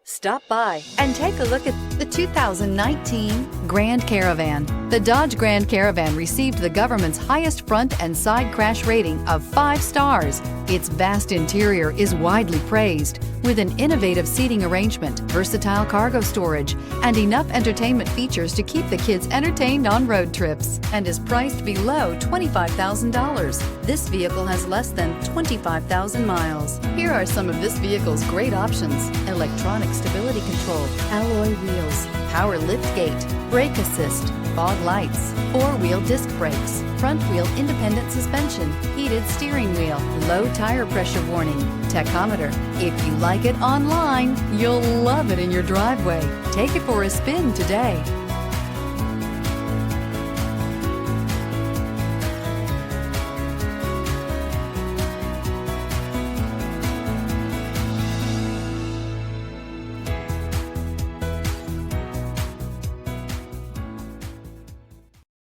Stop by and take a look at the 2019 Grand Caravan. The Dodge Grand Caravan received the government's highest front and side crash rating of 5 stars. Its vast interior is widely praised, with an innovative seating arrangement, versatile cargo storage, and enough entertainment features to keep the kids entertained on road trips, and is priced below $25,000. This vehicle has less than 25,000 miles. Here are some of this vehicle's great options: electronic stability control, alloy wheels, power liftgate, brake assist, fog lights, 4-wheel disc brakes, front wheel independent suspension, heated steering wheel, low tire pressure warning, tachometer. If you like it online, you'll love it in your driveway. Take it for a spin today.